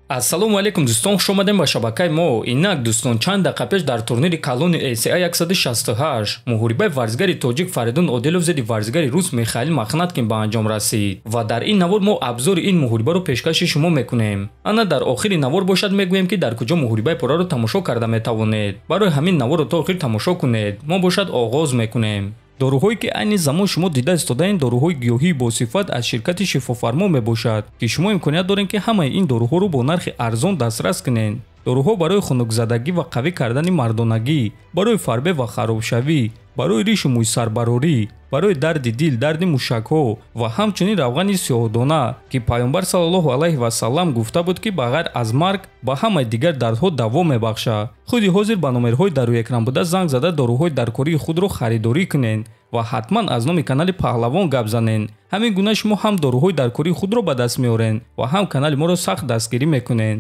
ассалому алайкум дӯстон, хуш омадем ба шабакаи мо. Инак дӯстон, чанд дақиқа пеш дар турнири калони ACA 168 муҳорибаи варзигари тоҷик Фаридун Одилов зидди варзигари рус Михаил Махнаткин ба анҷом расид ва дар ин навор мо абзори ин муҳорибаро пешкаши шумо мекунем. Ана дар охири навор бошад мегӯем ки дар куҷо муҳорибаи пурраро тамошо карда метавонед. Барои ҳамин наворро то охир тамошо кунед. Мо бошад оғоз мекунем. доруҳое ки айни замон шумо дида истодаин доруҳои гиёҳии босифат аз ширкати шифофармо мебошад ки шумо имконият доред ки ҳамаи ин доруҳоро бо нархи арзон дастрас кунед. доруҳо барои хунукзадагӣ ва қавӣ кардани мардонагӣ, барои фарбе ва харобшавӣ, барои ришу мӯйсарбарорӣ, барои дарди дил, дарди мушакҳо ва ҳамчунин равғани сиёҳдона ки пайғамбар саллаллоҳу алайҳи васаллам гуфта буд ки ба ғайр аз марг ба ҳамаи дигар дардҳо даво мебахшад. худи ҳозир ба номерҳои дар рӯи экран буда занг зада доруҳои даркории худро харидорӣ кунед ва ҳатман аз номи канали Паҳлавон гап занед. ҳамин гуна шумо ҳам доруҳои даркории худро ба даст меоред ва ҳам канали моро сахт дастгирӣ мекунед.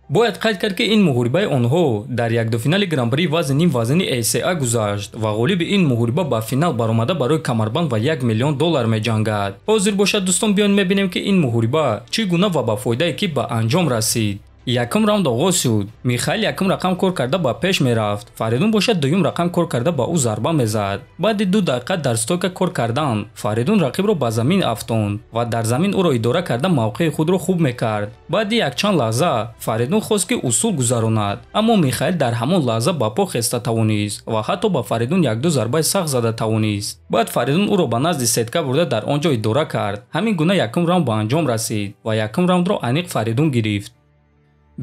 бояд қайд кард ки ин муҳорибаи онҳо дар якдуфинали гран-при вазни ним вазни ACA гузашт ва ғолиби ин муҳориба ба финал баромада барои камарбанд ва $1 миллион меҷангад. ҳозир бошад дӯстон, биён мебинем ки ин муҳориба чӣ гуна ва ба фоидаи ки ба анҷом расид. якум раунд оғоз шуд. Михаил якум рақам кор карда ба пеш мерафт. Фаридун бошад дуюм рақам кор карда ба ӯ зарба мезад. баъди 2 дақиқа дар стойка кор кардан, Фаридун рақибро ба замин афтонд ва дар замин ӯро идора карда мавқеи худро хуб мекард. баъди якчанд лаҳза Фаридун хост ки усул гузаронад, аммо Михаил дар ҳамон лаҳза ба по хеста тавонист ва ҳатто ба Фаридун 1-2 зарбаи сахт зада тавонист. баъд Фаридун ӯро ба назди сетка бурда дар он ҷо идора кард. ҳамин гуна якум раунд ба анҷом расид ва якум раундро аниқ Фаридун гирифт.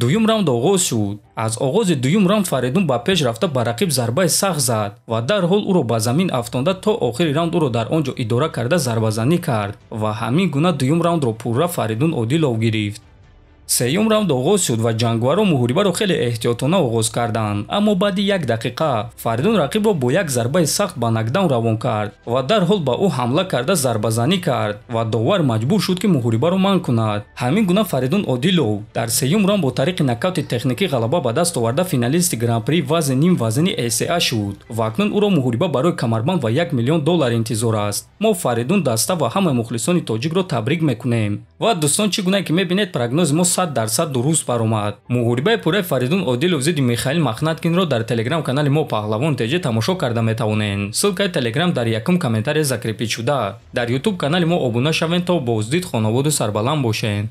дуюм раунд оғоз шуд. аз оғози дуюм раунд Фаридун ба пеш рафта ба рақиб зарбаи сахт зад ва дарҳол ӯро ба замин афтонда то охири раунд ӯро дар он ҷо идора карда зарбазанӣ кард ва ҳамин гуна дуюм раундро пурра Фаридун Одилов гирифт. сеюм раунд оғоз шуд ва ҷангварон муҳорибаро хеле эҳтиётона оғоз карданд, аммо баъди 1 дақиқа Фаридун рақибро бо як зарбаи сахт ба нокдаун равон кард ва дарҳол ба ӯ ҳамла карда зарбазанӣ кард ва довар маҷбур шуд ки муҳорибаро манъ кунад. ҳамин гуна Фаридун Одилов дар сеюм раунд бо тариқи нокаути техникӣ ғалаба ба даст оварда финалисти гран-при вазни ним вазни ACA шуд ва акнун ӯро муҳориба барои камарбанд ва $1 миллион интизор аст. мо Фаридун даста ва ҳамаи мухлисони тоҷикро табрик мекунем. ва дӯстон, чӣ гуна ки мебинед, прогнози мо 100% дуруст баромад. муҳорибаи пурраи Фаридун Одилов зидди Михаил Махнаткинро дар телеграм канали мо Паҳлавон TG тамошо карда метавонед. ссилкаи телеграм дар якум комментария закрепид шуда. дар YouTube канали мо обуна шавед то боздид хонаводу сарбаланд бошед.